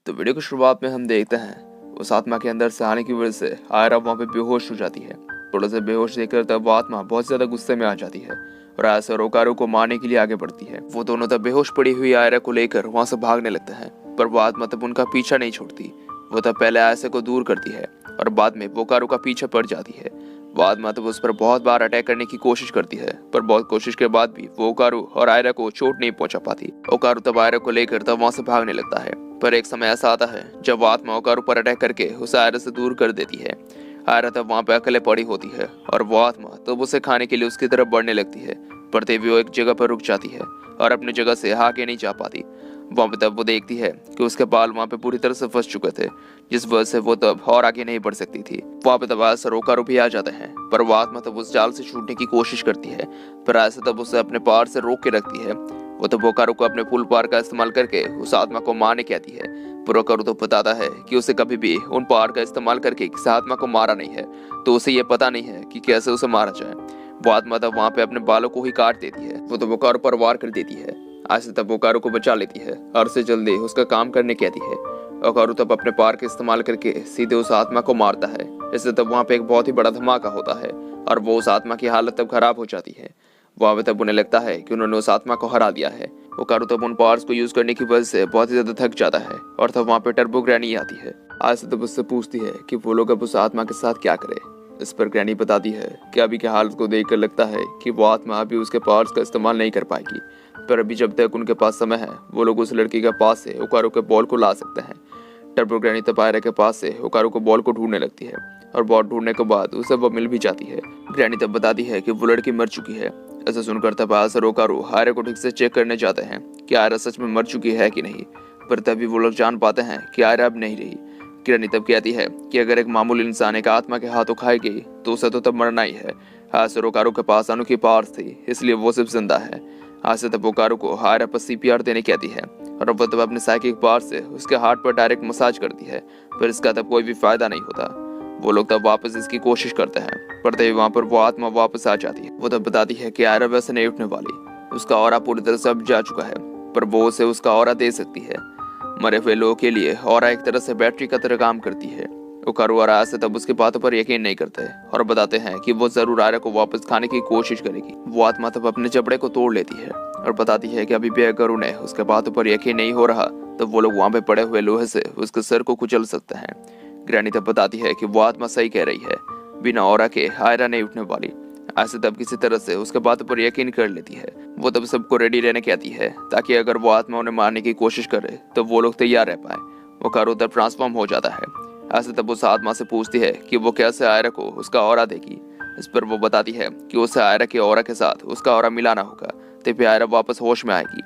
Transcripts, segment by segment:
तो वीडियो की शुरुआत में हम देखते हैं उस आत्मा के अंदर से आने की वजह से आयरा वहाँ पे बेहोश हो जाती है। थोड़ा सा बेहोश देखकर तब वो आत्मा बहुत ज्यादा गुस्से में आ जाती है और आयरा और ओकारू को मारने के लिए आगे बढ़ती है। वो दोनों तब बेहोश पड़ी हुई आयरा को लेकर वहाँ से भागने लगते हैं, पर वो आत्मा तब उनका पीछा नहीं छोड़ती। वो तब पहले आयरा को दूर करती है और बाद में ओकारू का पीछे पड़ जाती है। वो आत्मा तब उस पर बहुत बार अटैक करने की कोशिश करती है, पर बहुत कोशिश के बाद भी वो ओकारू और आयरा को चोट नहीं पहुंचा पाती। ओकारू तब आयरा को लेकर तब वहाँ से भागने लगता है, पर एक समय ऐसा आता है जब वो आत्मा ओकारू पर अटैक करके उसे आयरा से दूर कर देती है। आयरा तब वहाँ पे अकेले पड़ी होती है और वो आत्मा तब उसे खाने के लिए उसकी तरफ बढ़ने लगती है, पर तभी वो एक जगह पर रुक जाती है और अपनी जगह से आगे नहीं जा पाती। वहाँ पे तब वो देखती है कि उसके बाल वहाँ पे पूरी तरह से फंस चुके थे, जिस वजह से वो तब और आगे नहीं बढ़ सकती थी। वहाँ पे तब आयरा ओकारू भी आ जाते हैं, पर वो आत्मा तब उस जाल से छूटने की कोशिश करती है, पर आयरा तब उसे अपने पार से रोक के रखती है। वो तब ओकारू को अपने पुल पार का इस्तेमाल करके उस आत्मा को मारने कहती है, पर ओकारू तो बताता है कि उसे कभी भी उन पार का इस्तेमाल करके किसी आत्मा को मारा नहीं है, तो उसे ये पता नहीं है कि कैसे उसे मारा जाए। वो आत्मा तब वहाँ पे अपने बालों को ही काट देती है। वो तब ओकारू पर वार कर देती है। आयरा तब ओकारू को बचा लेती है और उसे जल्दी उसका काम करने कहती है। ओकारू तब अपने पार का इस्तेमाल करके सीधे उस आत्मा को मारता है। इससे तब वहाँ पे एक बहुत ही बड़ा धमाका होता है और वो उस आत्मा की हालत तब खराब हो जाती है। वहाँ पे तब उन्हें लगता है कि उन्होंने उस आत्मा को हरा दिया है। ओकारू तब उन पावर्स को यूज करने की वजह से बहुत ही ज्यादा थक जाता है और तब वहाँ पे टर्बो ग्रैनी आती है। आयरा तब उससे पूछती है कि वो लोग अब उस आत्मा के साथ क्या करें। इस पर ग्रैनी बताती है कि अभी की हालत को देखकर लगता है कि वो आत्मा अभी उसके पावर्स का इस्तेमाल नहीं कर पाएगी, पर अभी जब तक उनके पास समय है वो लोग उस लड़की के पास से ओकारू के बॉल को ला सकते हैं। टर्बो ग्रैनी तब आयरा के पास से ओकारू को बॉल को ढूंढने लगती है और बॉल ढूंढने के बाद उसे वो मिल भी जाती है। ग्रैनी तब बताती है कि वो लड़की मर चुकी है। ऐसा सुनकर तब आयरा और ओकारू आयरा को ठीक से चेक करने जाते हैं कि आयरा सच में मर चुकी है कि नहीं, पर तभी वो लोग जान पाते हैं कि आयरा अब नहीं रही। ग्रैनी तब कहती है कि अगर एक मामूली इंसान एक आत्मा के हाथों खाई गई तो उसे तो तब मरना ही है। आयरा और ओकारू के पास अनोखी पावर्स थी, इसलिए वो सिर्फ जिंदा है। आयरा तब ओकारू को आयरा पर CPR देने कहती है और वो तब अपने साइकिक पावर से उसके हार्ट पर डायरेक्ट मसाज करती है, पर इसका तब कोई भी फायदा नहीं होता। वो लोग तब वापस इसकी कोशिश करते हैं, पर तभी वहाँ पर वो आत्मा वापस आ जाती है। वो तब बताती है कि आयरा वैसे नहीं उठने वाली, उसका ऑरा पूरी तरह से अब जा चुका है, पर वो उसे उसका ऑरा दे सकती है। मरे हुए लोगों के लिए ऑरा एक तरह से बैटरी का तरह काम करती है। ओकारू और आयरा तब उसकी बातों पर यकीन नहीं करते और बताते हैं कि वो जरूर आयरा को वापस खाने की कोशिश करेगी। वो आत्मा तब अपने जबड़े को तोड़ लेती है और बताती है कि अभी भी अगर उन्हें उसके बातों पर यकीन नहीं हो रहा तो वो लोग वहाँ पे पड़े हुए लोहे से उसके सर को कुचल सकते हैं। ग्रैनी तब बताती है कि वो आत्मा सही कह रही है, बिना ऑरा के आयरा नहीं उठने वाली। आयरा तब किसी तरह से उसके बातों पर यकीन कर लेती है। वो तब सबको रेडी रहने कहती है ताकि अगर वो आत्मा उन्हें मारने की कोशिश करे तो वो लोग तैयार रह पाए। ओकारू तब ट्रांसफॉर्म हो जाता है। आयरा तब उस आत्मा से पूछती है कि वो कैसे आयरा को उसका ऑरा देगी। इस पर वो बताती है कि उसे आयरा के ऑरा के साथ उसका ऑरा मिलाना होगा, तभी आयरा वापस होश में आएगी।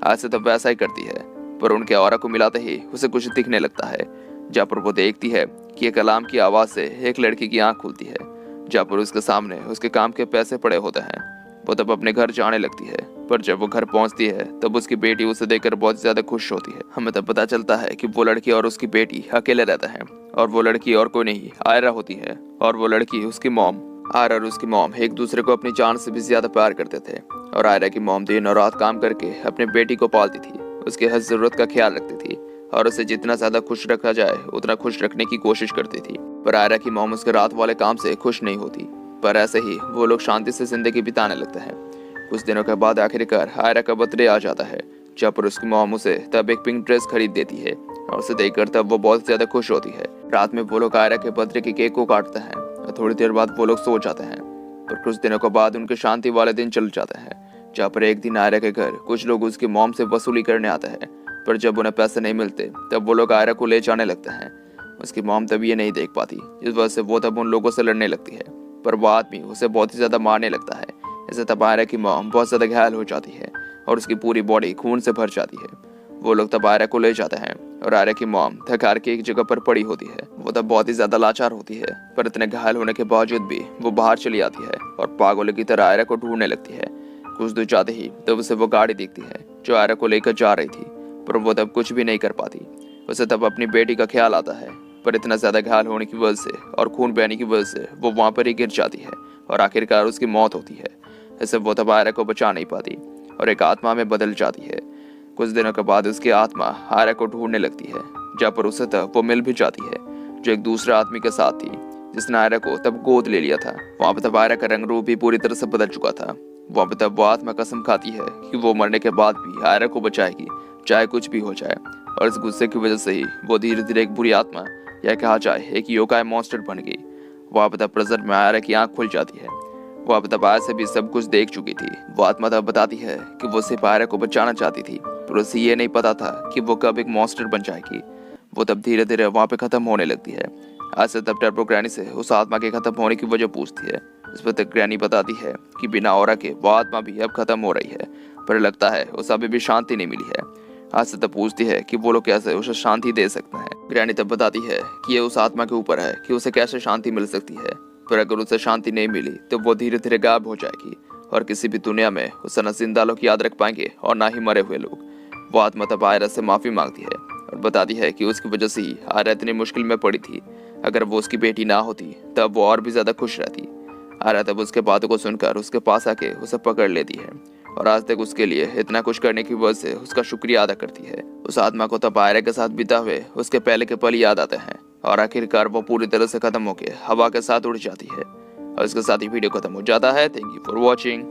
आयरा तब वैसा ही करती है, पर उनके ऑरा को मिलाते ही उसे कुछ दिखने लगता है, जहाँ पर वो देखती है कि एक अलार्म की आवाज से एक लड़की की आंख खुलती है, जहाँ पर उसके सामने उसके काम के पैसे पड़े होते हैं। वो तब अपने घर जाने लगती है, पर जब वो घर पहुंचती है तब उसकी बेटी उसे देखकर बहुत ज्यादा खुश होती है। हमें तब पता चलता है कि वो लड़की और उसकी बेटी अकेले रहते हैं और वो लड़की और कोई नहीं आयरा होती है और वो लड़की उसकी मॉम। आयरा और उसकी मॉम एक दूसरे को अपनी जान से भी ज्यादा प्यार करते थे और आयरा की मॉम दिन और रात काम करके अपने बेटी को पालती थी, उसकी हर जरूरत का ख्याल रखती थी और उसे जितना ज्यादा खुश रखा जाए उतना खुश रखने की कोशिश करती थी। पर आयरा की मॉम उसके रात वाले काम से खुश नहीं होती, पर ऐसे ही वो लोग शांति से जिंदगी बिताने लगते हैं। कुछ दिनों के बाद आखिरकार आयरा का बर्थडे आ जाता है, जहाँ पर उसकी मॉम उसे तब एक पिंक ड्रेस खरीद देती है और उसे देखकर तब वो बहुत ज्यादा खुश होती है। रात में वो लोग आयरा के बर्थडे के केक को काटते हैं और थोड़ी देर बाद वो लोग सो जाते हैं। पर कुछ दिनों के बाद उनके शांति वाले दिन चल जाते हैं, जहाँ पर एक दिन आयरा के घर कुछ लोग उसकी मॉम से वसूली करने आते हैं, पर जब उन्हें पैसे नहीं मिलते तब वो लोग आयरा को ले जाने लगते हैं। उसकी मॉम तब ये नहीं देख पाती, जिस वजह से वो तब उन लोगों से लड़ने लगती है, पर वो आदमी उसे बहुत ही ज्यादा मारने लगता है। इससे तब आयरा की मॉम बहुत ज्यादा घायल हो जाती है और उसकी पूरी बॉडी खून से भर जाती है। वो लोग तब आयरा को ले जाते हैं और आयरा की मॉम थक हार के एक जगह पर पड़ी होती है। वो तब बहुत ही ज्यादा लाचार होती है, पर इतने घायल होने के बावजूद भी वो बाहर चली आती है और पागलों की तरह आयरा को ढूंढने लगती है। कुछ दूर जाते ही तब उसे वो गाड़ी दिखती है जो आयरा को लेकर जा रही थी, पर वो तब कुछ भी नहीं कर पाती। उसे तब अपनी बेटी का ख्याल आता है, पर इतना ज्यादा घायल होने की वजह से और खून बहने की वजह से वो वहां पर ही गिर जाती है और आखिरकार उसकी मौत होती है। इससे वो तब आयरा को बचा नहीं पाती और एक आत्मा में बदल जाती है। कुछ दिनों के बाद उसकी आत्मा आयरा को ढूंढने लगती है, जहाँ पर उसे तब वो मिल भी जाती है जो एक दूसरे आदमी के साथ थी जिसने आयरा को तब गोद ले लिया था। वहाँ पे तब आयरा का रंग रूप भी पूरी तरह से बदल चुका था। वहाँ पे तब वो आत्मा कसम खाती है कि वो मरने के बाद भी आयरा को बचाएगी, चाहे कुछ भी हो जाए। और इस गुस्से की वजह से ही वो धीरे धीरे एक बुरी आत्मा या कहा जाए एक योकाई मॉन्स्टर बन गई। वहाँ पे तब प्रेजेंट में आयरा की आंख खुल जाती है। वहाँ पे तब आयरा से भी सब कुछ देख चुकी थी। वो आत्मा तब बताती है कि वो सिर्फ आयरा को बचाना चाहती थी, पर उसे ये नहीं पता था कि वो कब एक मॉन्स्टर बन जाएगी। वो तब धीरे धीरे वहाँ पे खत्म होने लगती है। आज से तब टर्बो ग्रैनी से उस आत्मा के खत्म होने की वजह पूछती है। इस पर तक ग्रैनी बताती है कि बिना ऑरा के वो आत्मा भी अब खत्म हो रही है, पर लगता है उसे अभी भी शांति नहीं मिली है। आज से तब पूछती है कि वो लोग कैसे उसे शांति दे सकते हैं। ग्रैनी तब बताती है कि ये उस आत्मा के ऊपर है कि उसे कैसे शांति मिल सकती है, पर अगर उसे शांति नहीं मिली तो वो धीरे धीरे गायब हो जाएगी और किसी भी दुनिया में उसे न जिंदा लोग याद रख पाएंगे और ना ही मरे हुए लोग। वो आत्मा तब आयरा से माफी मांगती है और बताती है कि उसकी वजह से ही आयरा इतनी मुश्किल में पड़ी थी। अगर वो उसकी बेटी ना होती तब वो और भी ज्यादा खुश रहती। आयरा तब उसके बातों को सुनकर उसके पास आके उसे पकड़ लेती है और आज तक उसके लिए इतना कुछ करने की वजह से उसका शुक्रिया अदा करती है। उस आत्मा को तब आयरा के साथ बिता हुए उसके पहले के पल याद आते हैं और आखिरकार वो पूरी तरह से खत्म होकर हवा के साथ उड़ जाती है। और इसके साथ ही वीडियो खत्म हो जाता है। Thank you for watching.